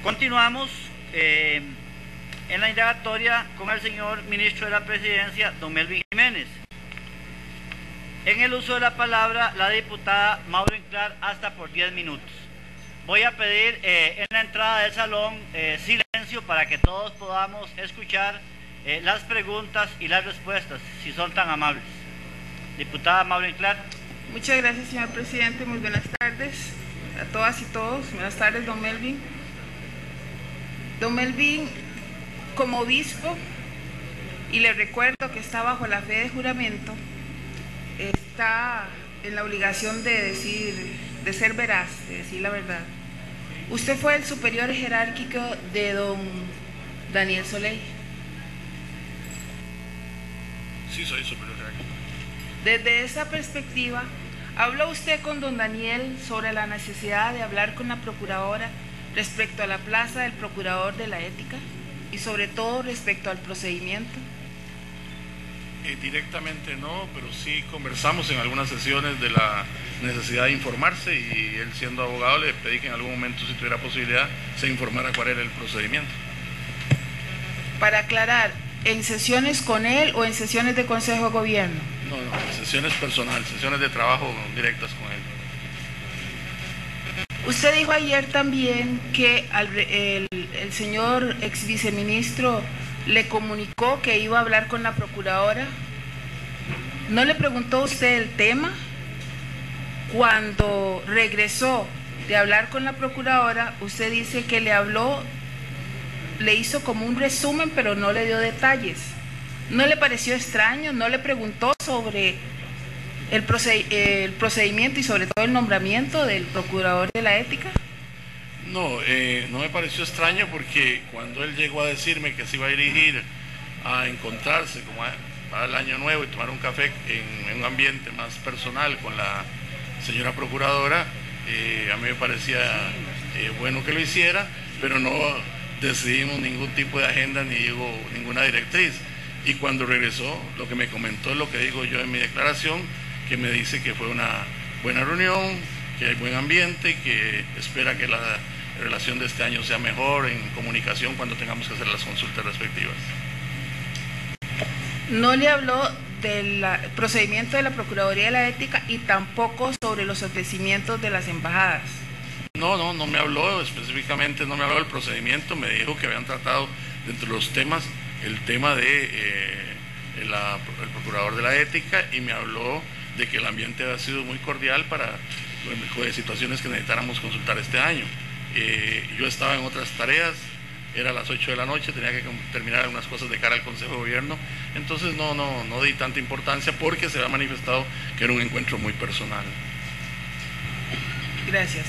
Continuamos en la indagatoria con el señor ministro de la Presidencia, don Melvin Jiménez. En el uso de la palabra, la diputada Maureen Clark, hasta por 10 minutos. Voy a pedir en la entrada del salón silencio para que todos podamos escuchar las preguntas y las respuestas, si son tan amables. Diputada Maureen Clark. Muchas gracias, señor presidente. Muy buenas tardes a todas y todos. Buenas tardes, don Melvin. Don Melvin, como obispo, y le recuerdo que está bajo la fe de juramento, está en la obligación de ser veraz, de decir la verdad. Usted fue el superior jerárquico de don Daniel Soley. Sí, soy superior jerárquico. Desde esa perspectiva, ¿habló usted con don Daniel sobre la necesidad de hablar con la procuradora respecto a la plaza del procurador de la ética y sobre todo respecto al procedimiento? Directamente no, pero sí conversamos en algunas sesiones de la necesidad de informarse, y él, siendo abogado, le pedí que en algún momento, si tuviera posibilidad, se informara cuál era el procedimiento. Para aclarar, ¿en sesiones con él o en sesiones de Consejo de Gobierno? No, sesiones personales, sesiones de trabajo directas con él. Usted dijo ayer también que el señor ex viceministro le comunicó que iba a hablar con la procuradora. ¿No le preguntó usted el tema? Cuando regresó de hablar con la procuradora, usted dice que le habló, le hizo como un resumen, pero no le dio detalles. ¿No le pareció extraño? ¿No le preguntó sobre el procedimiento y sobre todo el nombramiento del procurador de la ética? No, no me pareció extraño, porque cuando él llegó a decirme que se iba a dirigir a encontrarse como para el año nuevo y tomar un café en un ambiente más personal con la señora procuradora, a mí me parecía bueno que lo hiciera, pero no decidimos ningún tipo de agenda ni ninguna directriz. Y cuando regresó, lo que me comentó es lo que digo yo en mi declaración, que me dice que fue una buena reunión, que hay buen ambiente, que espera que la relación de este año sea mejor en comunicación cuando tengamos que hacer las consultas respectivas. No le habló del procedimiento de la Procuraduría de la Ética y tampoco sobre los ofrecimientos de las embajadas. No me habló específicamente, no me habló del procedimiento. Me dijo que habían tratado dentro de los temas el tema de el procurador de la ética, y me habló de que el ambiente ha sido muy cordial para situaciones que necesitáramos consultar este año. Yo estaba en otras tareas, era a las 8 de la noche, tenía que terminar algunas cosas de cara al Consejo de Gobierno, entonces no di tanta importancia, porque se había manifestado que era un encuentro muy personal. Gracias.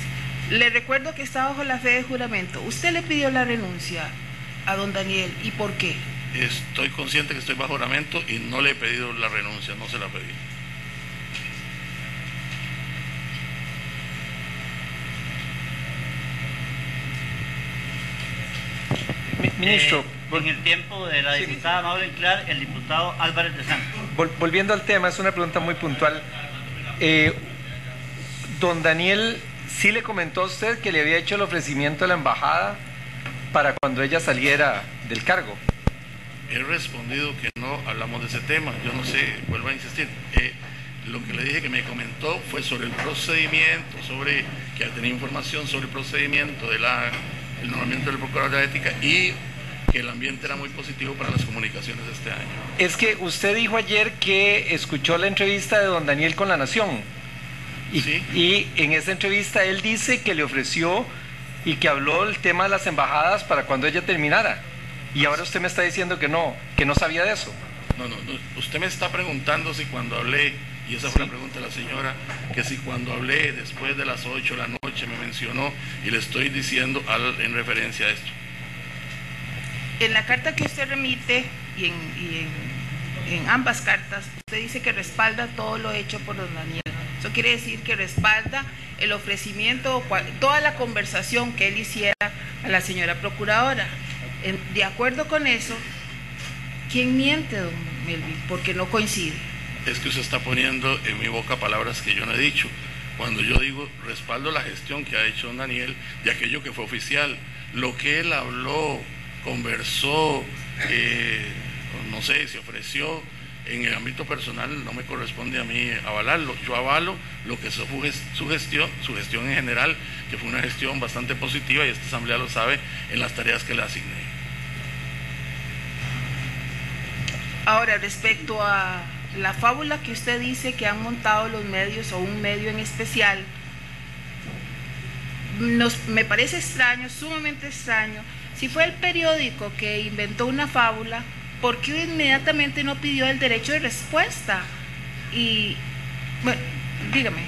Le recuerdo que está bajo la fe de juramento. ¿Usted le pidió la renuncia a don Daniel y por qué? Estoy consciente que estoy bajo juramento y no le he pedido la renuncia, no se la pedí. Ministro, en el tiempo de la diputada Maureen Clark, el diputado Álvarez de Santos. Volviendo al tema, es una pregunta muy puntual. Don Daniel, ¿sí le comentó a usted que le había hecho el ofrecimiento a la embajada para cuando ella saliera del cargo? He respondido que no hablamos de ese tema. Yo no sé, vuelvo a insistir. Lo que le dije que me comentó fue sobre el procedimiento, sobre que tenía información sobre el procedimiento del nombramiento del procurador de la ética, y que el ambiente era muy positivo para las comunicaciones de este año. Es que usted dijo ayer que escuchó la entrevista de don Daniel con La Nación. Sí. Y en esa entrevista él dice que le ofreció y que habló el tema de las embajadas para cuando ella terminara. Y ahora usted me está diciendo que no sabía de eso. No. Usted me está preguntando si cuando hablé, y esa fue la pregunta de la señora, que si cuando hablé después de las 8 de la noche me mencionó, y le estoy diciendo en referencia a esto. En la carta que usted remite y en ambas cartas, usted dice que respalda todo lo hecho por don Daniel. Eso quiere decir que respalda el ofrecimiento, toda la conversación que él hiciera a la señora procuradora. De acuerdo con eso, ¿quién miente, don Melvin? Porque no coincide. Es que usted está poniendo en mi boca palabras que yo no he dicho. Cuando yo digo respaldo la gestión que ha hecho don Daniel de aquello que fue oficial, Lo que él habló, conversó, no sé, se ofreció en el ámbito personal, no me corresponde a mí avalarlo. Yo avalo lo que fue su gestión en general, que fue una gestión bastante positiva, y esta asamblea lo sabe, en las tareas que le asigné. Ahora, respecto a la fábula que usted dice que han montado los medios, o un medio en especial, me parece extraño, sumamente extraño. Si fue el periódico que inventó una fábula, ¿por qué inmediatamente no pidió el derecho de respuesta? Y, bueno, dígame.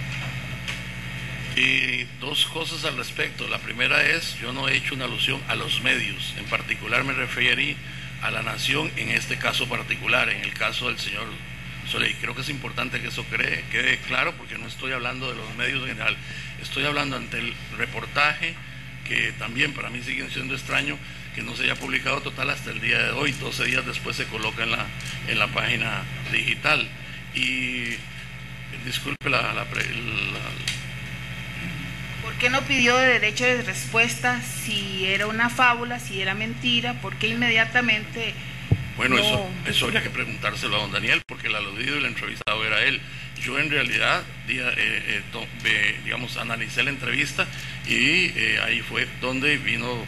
Y dos cosas al respecto. La primera es, yo no he hecho una alusión a los medios. En particular me referí a la nación en este caso particular, en el caso del señor Soleil. Creo que es importante que eso quede claro, porque no estoy hablando de los medios en general. Estoy hablando ante el reportaje, que también para mí sigue siendo extraño que no se haya publicado total hasta el día de hoy. 12 días después se coloca en la página digital. Y disculpe ¿por qué no pidió de derecho de respuesta si era una fábula, si era mentira? ¿Por qué inmediatamente? Bueno, no? eso habría que preguntárselo a don Daniel, porque el aludido y el entrevistado era él. Yo en realidad, digamos, analicé la entrevista, y ahí fue donde vino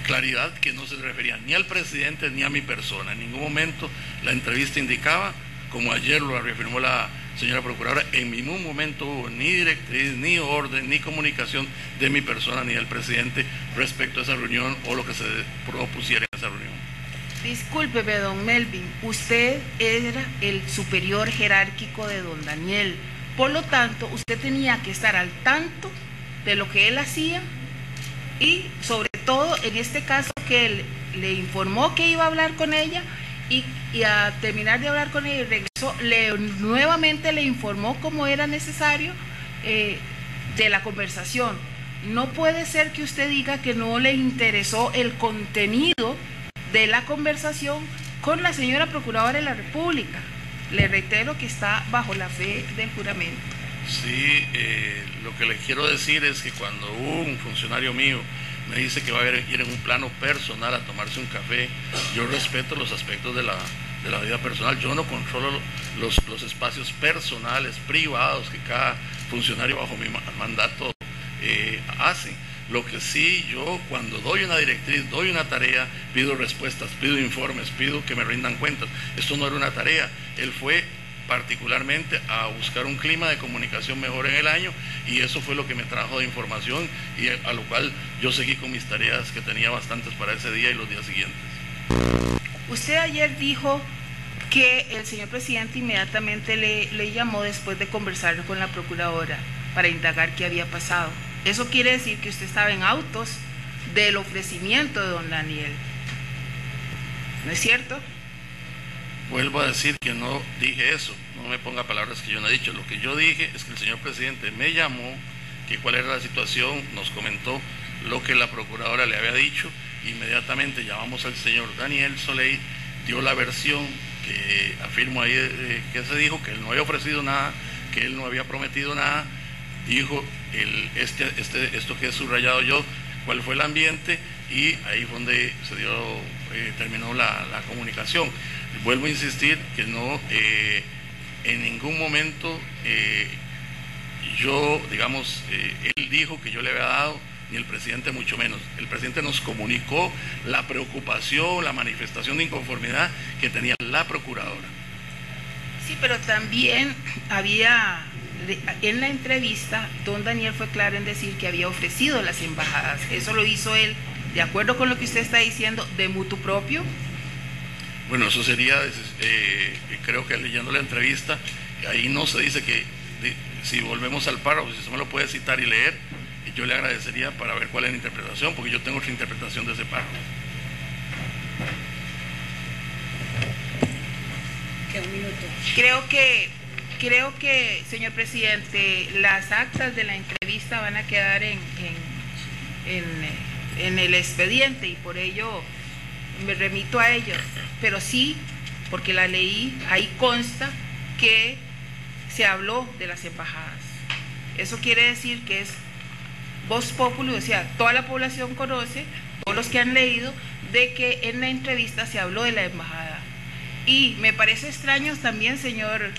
claridad que no se refería ni al presidente ni a mi persona. En ningún momento la entrevista indicaba, como ayer lo reafirmó la señora procuradora, en ningún momento hubo ni directriz, ni orden, ni comunicación de mi persona ni del presidente respecto a esa reunión o lo que se propusiera en esa reunión. Discúlpeme, don Melvin, usted era el superior jerárquico de don Daniel, por lo tanto usted tenía que estar al tanto de lo que él hacía, y sobre todo en este caso que él le informó que iba a hablar con ella, y a terminar de hablar con ella y regresó, nuevamente le informó como era necesario de la conversación. No puede ser que usted diga que no le interesó el contenido de la conversación con la señora Procuradora de la República. Le reitero que está bajo la fe del juramento. Sí, lo que le quiero decir es que cuando un funcionario mío me dice que va a ir en un plano personal a tomarse un café, yo respeto los aspectos de la vida personal. Yo no controlo los espacios personales, privados, que cada funcionario bajo mi mandato hace. Lo que sí, yo cuando doy una directriz, doy una tarea, pido respuestas, pido informes, pido que me rindan cuentas. Esto no era una tarea. Él fue particularmente a buscar un clima de comunicación mejor en el año, y eso fue lo que me trajo de información, y a lo cual yo seguí con mis tareas, que tenía bastantes para ese día y los días siguientes. Usted ayer dijo que el señor presidente inmediatamente le llamó después de conversar con la procuradora para indagar qué había pasado. Eso quiere decir que usted estaba en autos del ofrecimiento de don Daniel, ¿no es cierto? Vuelvo a decir que no dije eso, no me ponga palabras que yo no he dicho. Lo que yo dije es que el señor presidente me llamó, que cuál era la situación, nos comentó lo que la procuradora le había dicho. Inmediatamente llamamos al señor Daniel Soleil, dio la versión que afirmo ahí que se dijo, que él no había ofrecido nada, que él no había prometido nada. Dijo esto que he subrayado yo, cuál fue el ambiente, y ahí fue donde se terminó la comunicación. Vuelvo a insistir que no, en ningún momento él dijo que yo le había dado, ni el presidente mucho menos. El presidente nos comunicó la preocupación, la manifestación de inconformidad que tenía la procuradora. Sí, pero también había, en la entrevista, don Daniel fue claro en decir que había ofrecido las embajadas. Eso lo hizo él, de acuerdo con lo que usted está diciendo, de mutuo propio. Bueno, eso sería, creo que leyendo la entrevista, ahí no se dice que, si volvemos al párrafo, si usted me lo puede citar y leer, yo le agradecería para ver cuál es la interpretación, porque yo tengo otra interpretación de ese párrafo. Creo que, señor presidente, las actas de la entrevista van a quedar en el expediente, y por ello me remito a ellos, pero sí, porque la leí, ahí consta que se habló de las embajadas. Eso quiere decir que es Voz Populi, o sea, toda la población conoce, todos los que han leído, de que en la entrevista se habló de la embajada. Y me parece extraño también, señor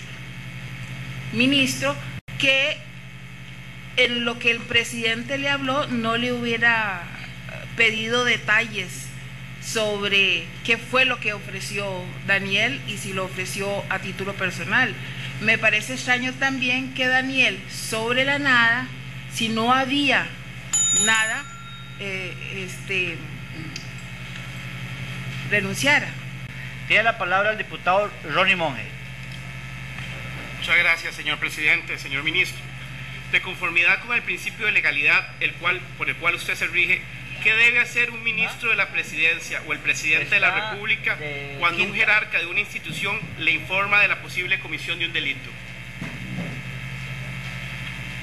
ministro, que en lo que el presidente le habló no le hubiera pedido detalles sobre qué fue lo que ofreció Daniel y si lo ofreció a título personal. Me parece extraño también que Daniel, sobre la nada, si no había nada, renunciara. Tiene la palabra el diputado Ronnie Monge. Muchas gracias, señor presidente, señor ministro. De conformidad con el principio de legalidad por el cual usted se rige, ¿qué debe hacer un ministro de la presidencia o el presidente de la República cuando un jerarca de una institución le informa de la posible comisión de un delito?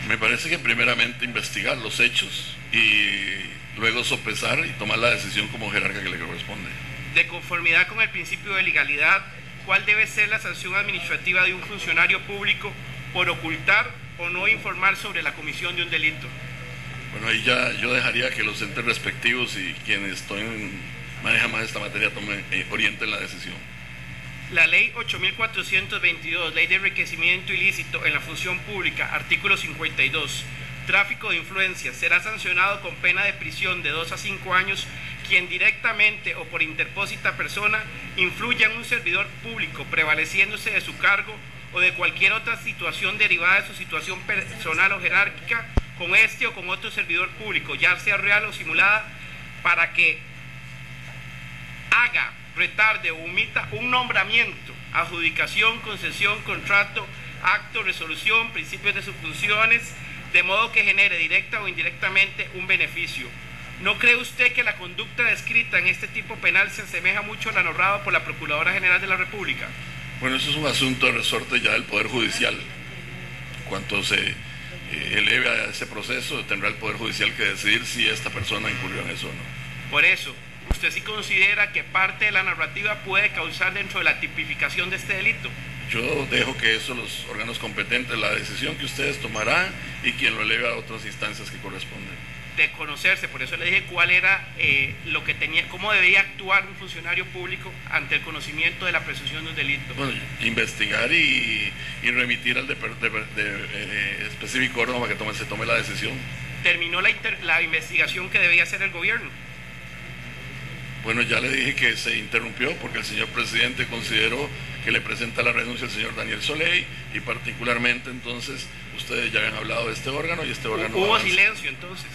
Me parece que primeramente investigar los hechos y luego sopesar y tomar la decisión como jerarca que le corresponde. De conformidad con el principio de legalidad, ¿cuál debe ser la sanción administrativa de un funcionario público por ocultar o no informar sobre la comisión de un delito? Bueno, ahí ya yo dejaría que los entes respectivos y quienes manejan más esta materia orienten la decisión. La ley 8.422, ley de enriquecimiento ilícito en la función pública, artículo 52, tráfico de influencias, será sancionado con pena de prisión de 2 a 5 años quien directamente o por interpósita persona influya en un servidor público prevaleciéndose de su cargo o de cualquier otra situación derivada de su situación personal o jerárquica con este o con otro servidor público, ya sea real o simulada, para que haga, retarde o omita un nombramiento, adjudicación, concesión, contrato, acto, resolución, principios de sus funciones, de modo que genere directa o indirectamente un beneficio. ¿No cree usted que la conducta descrita en este tipo penal se asemeja mucho a la narrada por la Procuradora General de la República? Bueno, eso es un asunto de resorte ya del Poder Judicial. Cuanto se eleve a ese proceso, tendrá el Poder Judicial que decidir si esta persona incurrió en eso o no. Por eso, ¿usted sí considera que parte de la narrativa puede causar dentro de la tipificación de este delito? Yo dejo que eso los órganos competentes, la decisión que ustedes tomarán y quien lo eleve a otras instancias que corresponden. De conocerse, por eso le dije cuál era lo que tenía, cómo debía actuar un funcionario público ante el conocimiento de la presunción de un delito. Bueno, investigar y remitir al específico órgano para que se tome la decisión. ¿Terminó la investigación que debía hacer el gobierno? Bueno, ya le dije que se interrumpió porque el señor presidente consideró que le presenta la renuncia al señor Daniel Soley y particularmente entonces ustedes ya habían hablado de este órgano y este órgano... ¿Hubo silencio entonces?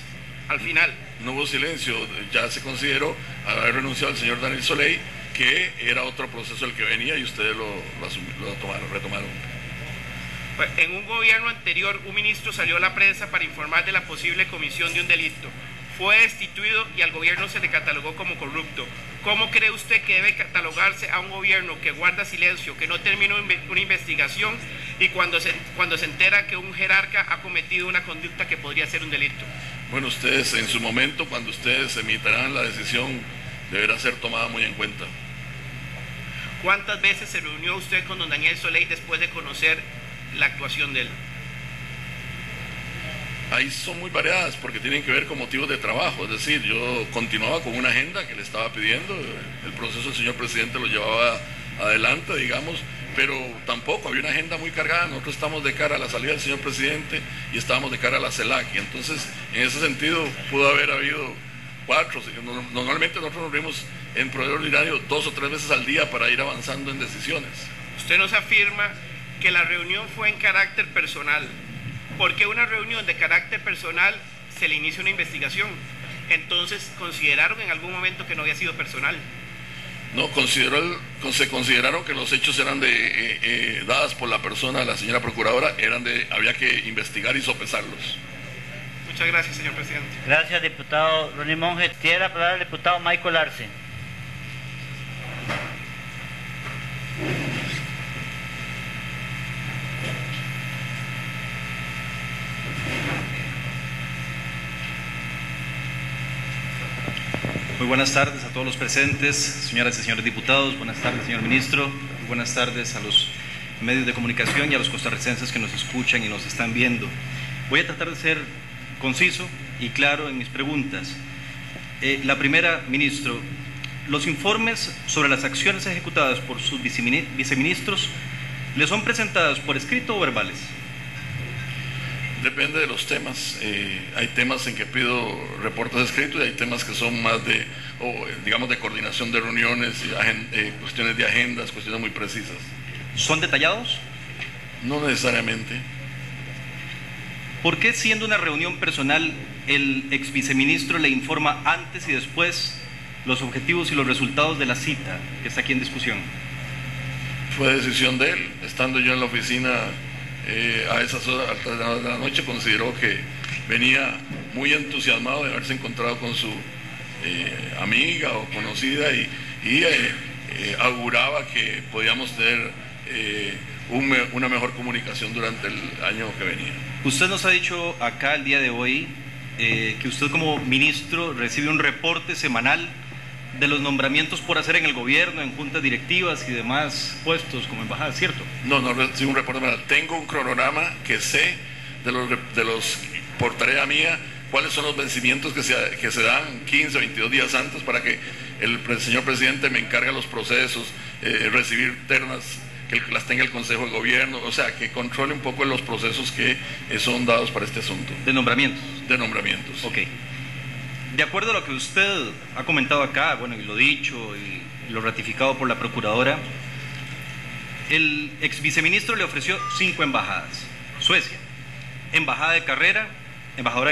Al final. No hubo silencio, ya se consideró haber renunciado al señor Daniel Soley, que era otro proceso el que venía y ustedes lo retomaron. Pues, en un gobierno anterior, un ministro salió a la prensa para informar de la posible comisión de un delito. Fue destituido y al gobierno se le catalogó como corrupto. ¿Cómo cree usted que debe catalogarse a un gobierno que guarda silencio, que no terminó una investigación y cuando se entera que un jerarca ha cometido una conducta que podría ser un delito? Bueno, ustedes en su momento, cuando ustedes emitirán la decisión, deberá ser tomada muy en cuenta. ¿Cuántas veces se reunió usted con don Daniel Soley después de conocer la actuación de él? Ahí son muy variadas porque tienen que ver con motivos de trabajo, es decir, yo continuaba con una agenda que le estaba pidiendo, el proceso del señor presidente lo llevaba adelante, digamos, pero tampoco había una agenda muy cargada. Nosotros estamos de cara a la salida del señor presidente y estábamos de cara a la CELAC, y entonces en ese sentido pudo haber habido 4, normalmente nosotros nos reunimos en proveedor ordinario 2 o 3 veces al día para ir avanzando en decisiones. Usted nos afirma que la reunión fue en carácter personal. ¿Por qué una reunión de carácter personal se le inicia una investigación? Entonces, ¿consideraron en algún momento que no había sido personal? No, se consideraron que los hechos eran dadas por la persona, la señora procuradora, había que investigar y sopesarlos. Muchas gracias, señor presidente. Gracias, diputado Ronnie Monge. Tiene la palabra el diputado Michael Arce. Muy buenas tardes a todos los presentes, señoras y señores diputados, buenas tardes, señor ministro, buenas tardes a los medios de comunicación y a los costarricenses que nos escuchan y nos están viendo. Voy a tratar de ser conciso, y claro en mis preguntas. La primera, ministro, los informes sobre las acciones ejecutadas por sus viceministros, ¿le son presentadas por escrito o verbales? Depende de los temas. Hay temas en que pido reportes escritos y hay temas que son más digamos, de coordinación de reuniones, cuestiones de agendas, cuestiones muy precisas. ¿Son detallados? No necesariamente. ¿Por qué, siendo una reunión personal, el ex viceministro le informa antes y después los objetivos y los resultados de la cita que está aquí en discusión? Fue decisión de él. Estando yo en la oficina a esas horas altas de la noche, consideró que venía muy entusiasmado de haberse encontrado con su amiga o conocida y auguraba que podíamos tener una mejor comunicación durante el año que venía. Usted nos ha dicho acá el día de hoy que usted como ministro recibe un reporte semanal de los nombramientos por hacer en el gobierno, en juntas directivas y demás puestos como embajada, ¿cierto? No recibo un reporte semanal. Tengo un cronograma que sé de los por tarea mía cuáles son los vencimientos que se dan 15 o 22 días antes para que el señor presidente me encargue los procesos, recibir ternas que las tenga el Consejo de Gobierno, o sea, que controle un poco los procesos que son dados para este asunto. ¿De nombramientos? De nombramientos. Ok. De acuerdo a lo que usted ha comentado acá, bueno, y lo dicho y lo ratificado por la Procuradora, el ex viceministro le ofreció 5 embajadas. Suecia, embajadora de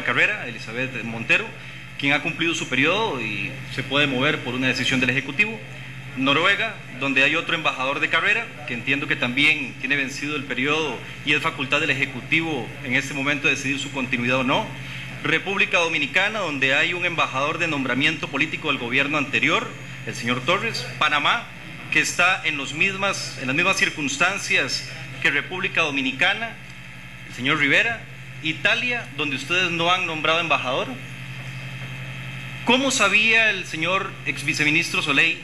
carrera, Elizabeth Montero, quien ha cumplido su periodo y se puede mover por una decisión del Ejecutivo. Noruega, donde hay otro embajador de carrera, que entiendo que también tiene vencido el periodo y es facultad del Ejecutivo en este momento decidir su continuidad o no. República Dominicana, donde hay un embajador de nombramiento político del gobierno anterior, el señor Torres. Panamá, que está en las mismas circunstancias que República Dominicana, el señor Rivera. Italia, donde ustedes no han nombrado embajador. ¿Cómo sabía el señor ex viceministro Soley,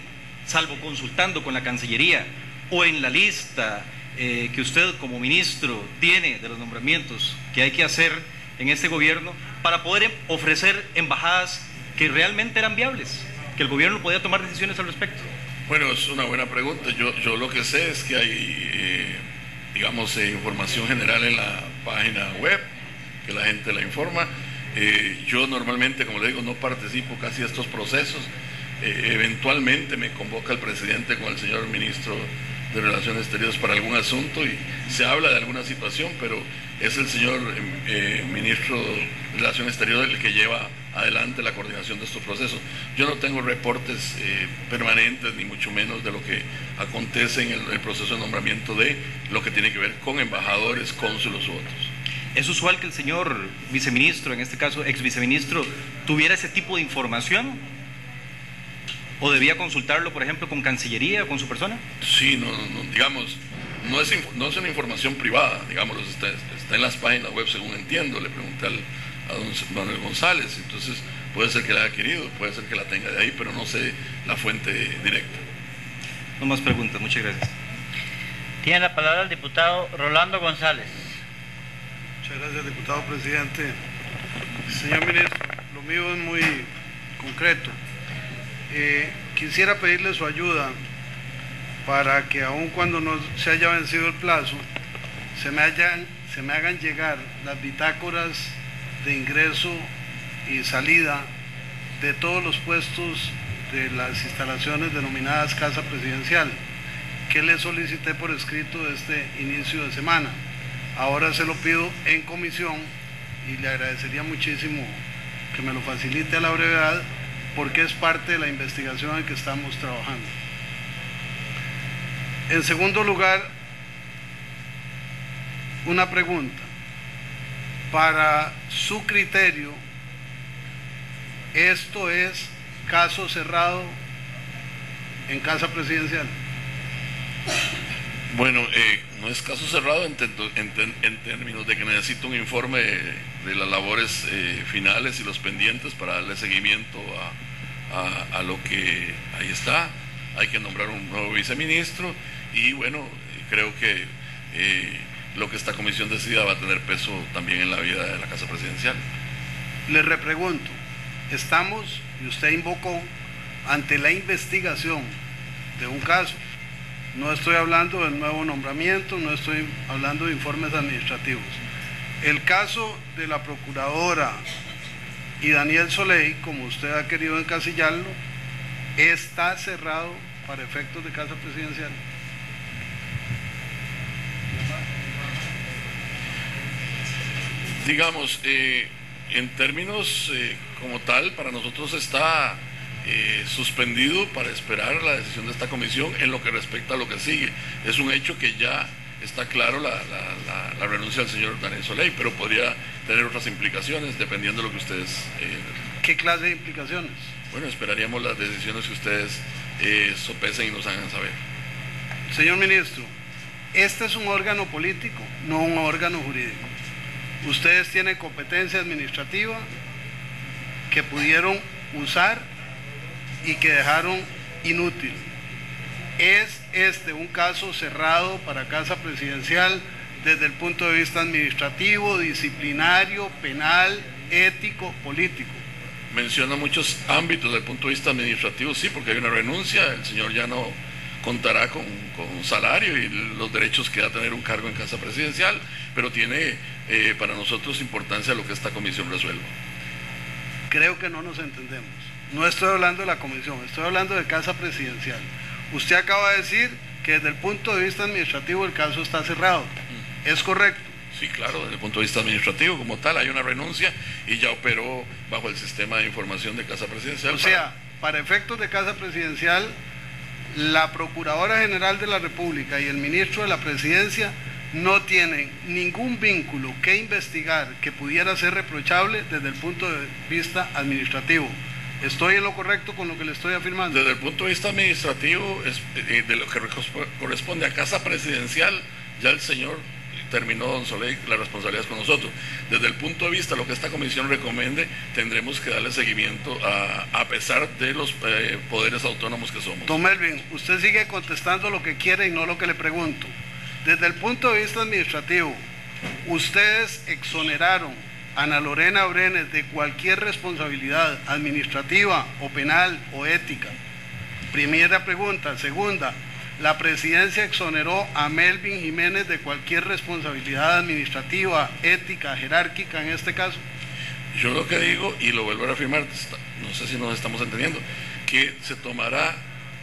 salvo consultando con la Cancillería o en la lista que usted como ministro tiene de los nombramientos que hay que hacer en este gobierno, para poder ofrecer embajadas que realmente eran viables, que el gobierno podía tomar decisiones al respecto? Bueno, es una buena pregunta. Yo lo que sé es que hay, digamos, información general en la página web, que la gente la informa. Yo normalmente, como le digo, no participo casi de estos procesos. Eventualmente me convoca el presidente con el señor ministro de Relaciones Exteriores para algún asunto y se habla de alguna situación, pero es el señor ministro de Relaciones Exteriores el que lleva adelante la coordinación de estos procesos. Yo no tengo reportes permanentes, ni mucho menos de lo que acontece en el proceso de nombramiento de lo que tiene que ver con embajadores, cónsulos u otros. ¿Es usual que el señor viceministro, en este caso ex viceministro, tuviera ese tipo de información? ¿O debía consultarlo, por ejemplo, con Cancillería o con su persona? Sí, digamos, no es una información privada, digamos, está en las páginas web, según entiendo. Le pregunté a don Manuel González, entonces puede ser que la haya adquirido, puede ser que la tenga de ahí, pero no sé la fuente directa. No más preguntas, muchas gracias. Tiene la palabra el diputado Rolando González. Muchas gracias, diputado presidente. Señor ministro, lo mío es muy concreto. Quisiera pedirle su ayuda para que aun cuando no se haya vencido el plazo, se me hagan llegar las bitácoras de ingreso y salida de todos los puestos de las instalaciones denominadas Casa Presidencial, que le solicité por escrito este inicio de semana. Ahora se lo pido en comisión y le agradecería muchísimo que me lo facilite a la brevedad, porque es parte de la investigación en que estamos trabajando. En segundo lugar, una pregunta. Para su criterio, ¿esto es caso cerrado en Casa Presidencial? Bueno, no es caso cerrado en términos de que necesito un informe de las labores finales y los pendientes para darle seguimiento a lo que ahí está. Hay que nombrar un nuevo viceministro y bueno, creo que lo que esta comisión decida va a tener peso también en la vida de la Casa Presidencial. Le repregunto, estamos, y usted invocó, ante la investigación de un caso. No estoy hablando del nuevo nombramiento, no estoy hablando de informes administrativos. El caso de la procuradora y Daniel Soley, como usted ha querido encasillarlo, está cerrado para efectos de Casa Presidencial. Digamos, en términos como tal, para nosotros está suspendido para esperar la decisión de esta comisión en lo que respecta a lo que sigue. Es un hecho que ya está claro la renuncia del señor Daniel Soley, pero podría tener otras implicaciones dependiendo de lo que ustedes... ¿Qué clase de implicaciones? Bueno, esperaríamos las decisiones que ustedes sopesen y nos hagan saber. Señor ministro, este es un órgano político, no un órgano jurídico. Ustedes tienen competencia administrativa que pudieron usar y que dejaron inútil. ¿Es este un caso cerrado para Casa Presidencial desde el punto de vista administrativo, disciplinario, penal, ético, político? Menciona muchos ámbitos desde el punto de vista administrativo, sí, porque hay una renuncia, el señor ya no contará con un salario y los derechos que da tener un cargo en Casa Presidencial, pero tiene para nosotros importancia lo que esta comisión resuelva. Creo que no nos entendemos. No estoy hablando de la comisión, estoy hablando de Casa Presidencial. Usted acaba de decir que desde el punto de vista administrativo el caso está cerrado. ¿Es correcto? Sí, claro, desde el punto de vista administrativo como tal hay una renuncia y ya operó bajo el sistema de información de Casa Presidencial. O sea, para efectos de Casa Presidencial, la Procuradora General de la República y el Ministro de la Presidencia no tienen ningún vínculo que investigar que pudiera ser reprochable desde el punto de vista administrativo. ¿Estoy en lo correcto con lo que le estoy afirmando? Desde el punto de vista administrativo, de lo que corresponde a Casa Presidencial, ya el señor terminó, don Soley, la responsabilidad es con nosotros. Desde el punto de vista de lo que esta comisión recomiende, tendremos que darle seguimiento a pesar de los poderes autónomos que somos. Don Melvin, usted sigue contestando lo que quiere y no lo que le pregunto. Desde el punto de vista administrativo, ustedes exoneraron a Ana Lorena Brenes de cualquier responsabilidad administrativa o penal o ética. Primera pregunta. Segunda, la presidencia exoneró a Melvin Jiménez de cualquier responsabilidad administrativa, ética, jerárquica en este caso. Yo lo que digo, y lo vuelvo a reafirmar, no sé si nos estamos entendiendo, que se tomará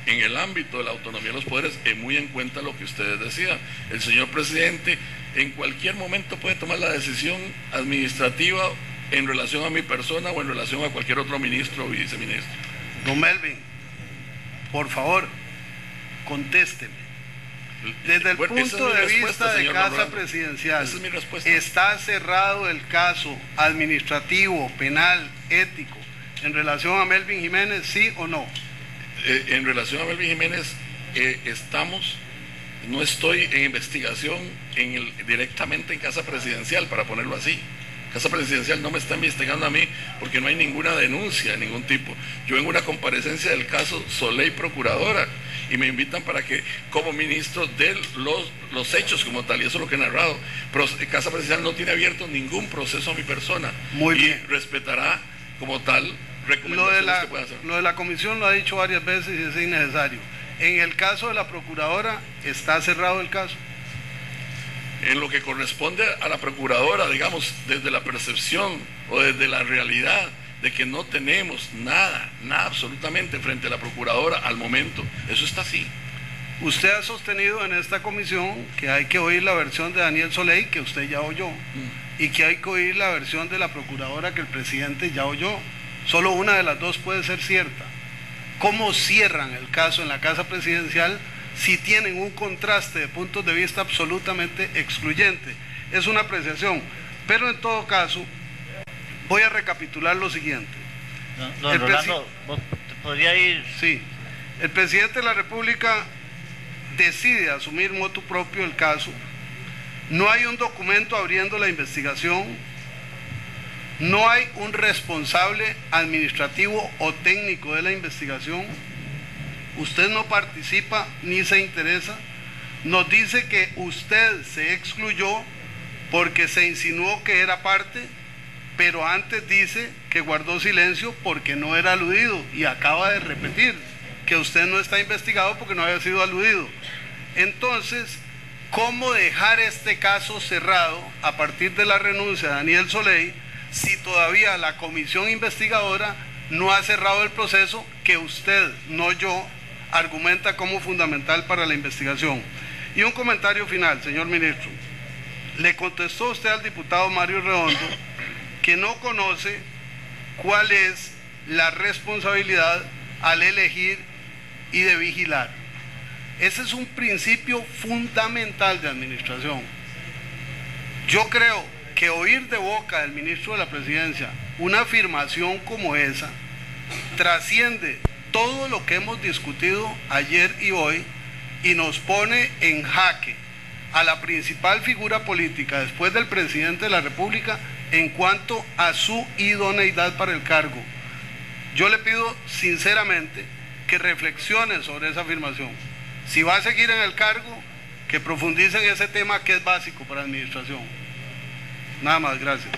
en el ámbito de la autonomía de los poderes muy en cuenta lo que ustedes decidan. El señor presidente en cualquier momento puede tomar la decisión administrativa en relación a mi persona o en relación a cualquier otro ministro o viceministro. Don Melvin, por favor, contésteme. Desde el punto de vista de Casa Presidencial, esa es mi respuesta. ¿Está cerrado el caso administrativo, penal, ético en relación a Melvin Jiménez, sí o no? En relación a Melvin Jiménez, no estoy en investigación directamente en Casa Presidencial, para ponerlo así. Casa Presidencial no me está investigando a mí porque no hay ninguna denuncia de ningún tipo. Yo vengo a una comparecencia del caso Soley Procuradora y me invitan para que como ministro de los hechos como tal, y eso es lo que he narrado. Pero Casa Presidencial no tiene abierto ningún proceso a mi persona. Muy bien. Y respetará como tal recomendaciones que pueda hacer. Lo de la comisión lo ha dicho varias veces y es innecesario. En el caso de la Procuradora, ¿está cerrado el caso? En lo que corresponde a la Procuradora, digamos, desde la percepción o desde la realidad de que no tenemos nada absolutamente frente a la Procuradora al momento, eso está así. Usted ha sostenido en esta comisión que hay que oír la versión de Daniel Soley, que usted ya oyó, y que hay que oír la versión de la Procuradora que el presidente ya oyó. Solo una de las dos puede ser cierta. ¿Cómo cierran el caso en la Casa Presidencial si tienen un contraste de puntos de vista absolutamente excluyente? Es una apreciación, pero en todo caso voy a recapitular lo siguiente. Don Rolando, ¿podría ir? Sí, el presidente de la República decide asumir motu propio el caso. No hay un documento abriendo la investigación, no hay un responsable administrativo o técnico de la investigación. Usted no participa ni se interesa. Nos dice que usted se excluyó porque se insinuó que era parte pero antes dice que guardó silencio porque no era aludido y acaba de repetir que usted no está investigado porque no había sido aludido. Entonces, ¿cómo dejar este caso cerrado a partir de la renuncia de Daniel Soley si todavía la comisión investigadora no ha cerrado el proceso que usted, no yo, argumenta como fundamental para la investigación? Y un comentario final, señor ministro. Le contestó usted al diputado Mario Redondo que no conoce cuál es la responsabilidad al elegir y de vigilar. Ese es un principio fundamental de administración. Yo creo que oír de boca del ministro de la Presidencia una afirmación como esa trasciende todo lo que hemos discutido ayer y hoy y nos pone en jaque a la principal figura política después del presidente de la República en cuanto a su idoneidad para el cargo. Yo le pido sinceramente que reflexione sobre esa afirmación. Si va a seguir en el cargo, que profundice en ese tema que es básico para la administración. Nada más, gracias.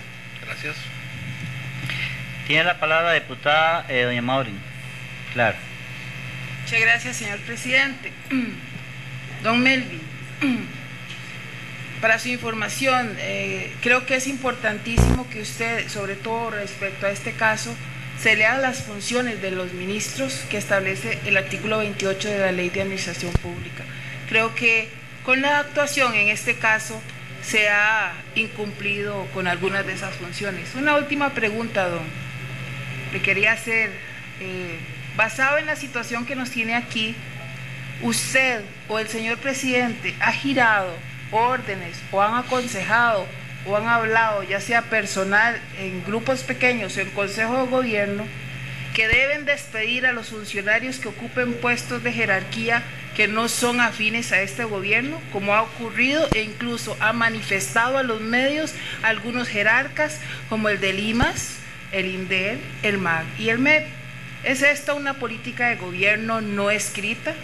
Gracias. Tiene la palabra la diputada doña Maureen. Claro. Muchas gracias, señor presidente. Don Melvin, para su información, creo que es importantísimo que usted, sobre todo respecto a este caso, se lean las funciones de los ministros que establece el artículo 28 de la Ley de Administración Pública. Creo que con la actuación en este caso se ha incumplido con algunas de esas funciones. Una última pregunta, don. Le quería hacer, basado en la situación que nos tiene aquí, ¿usted o el señor presidente ha girado órdenes o han aconsejado o han hablado, ya sea personal, en grupos pequeños o en Consejo de Gobierno, que deben despedir a los funcionarios que ocupen puestos de jerarquía que no son afines a este gobierno, como ha ocurrido e incluso ha manifestado a los medios algunos jerarcas como el del IMAS, el INDEL, el MAG y el MEP? ¿Es esta una política de gobierno no escrita?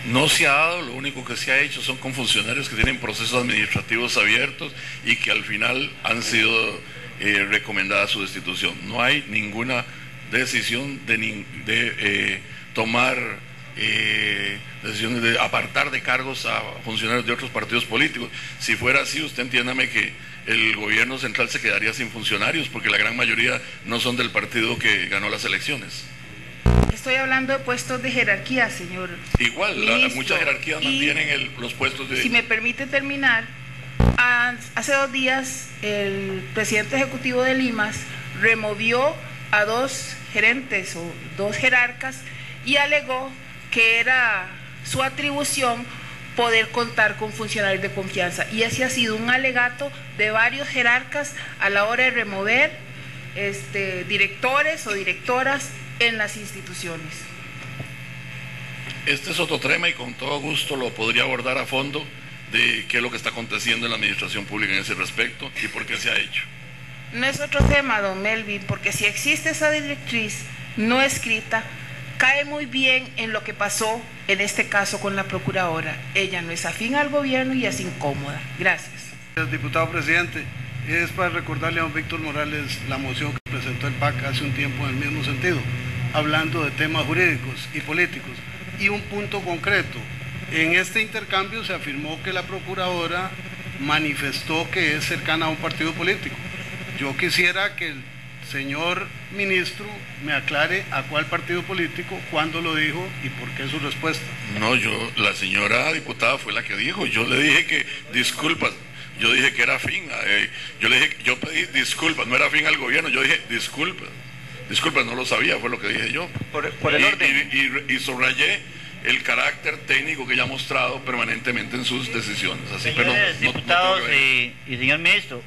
No se ha dado, lo único que se ha hecho son con funcionarios que tienen procesos administrativos abiertos y que al final han sido recomendadas su destitución. No hay ninguna decisión de tomar decisiones de apartar de cargos a funcionarios de otros partidos políticos. Si fuera así, usted entiéndame que el gobierno central se quedaría sin funcionarios porque la gran mayoría no son del partido que ganó las elecciones. Estoy hablando de puestos de jerarquía, señor. Igual, muchas jerarquías mantienen los puestos de... Si me permite terminar, hace 2 días el presidente ejecutivo de Limas removió a 2 gerentes o 2 jerarcas y alegó que era su atribución poder contar con funcionarios de confianza. Y ese ha sido un alegato de varios jerarcas a la hora de remover directores o directoras en las instituciones. Este es otro tema y con todo gusto lo podría abordar a fondo de qué es lo que está aconteciendo en la administración pública en ese respecto y por qué se ha hecho. No es otro tema, don Melvin, porque si existe esa directriz no escrita, cae muy bien en lo que pasó en este caso con la procuradora. Ella no es afín al gobierno y es incómoda. Gracias. Diputado presidente, es para recordarle a don Víctor Morales la moción que presentó el PAC hace un tiempo en el mismo sentido, hablando de temas jurídicos y políticos. Y un punto concreto, en este intercambio se afirmó que la procuradora manifestó que es cercana a un partido político. Yo quisiera que el señor ministro me aclare a cuál partido político, cuándo lo dijo y por qué su respuesta. No, la señora diputada fue la que dijo, yo le dije que disculpas. Yo dije que era afín, yo pedí disculpas, no era afín al gobierno, yo dije disculpas, no lo sabía, fue lo que dije yo. Por el orden. Y subrayé el carácter técnico que ella ha mostrado permanentemente en sus decisiones. Así, Señores diputados y señor ministro,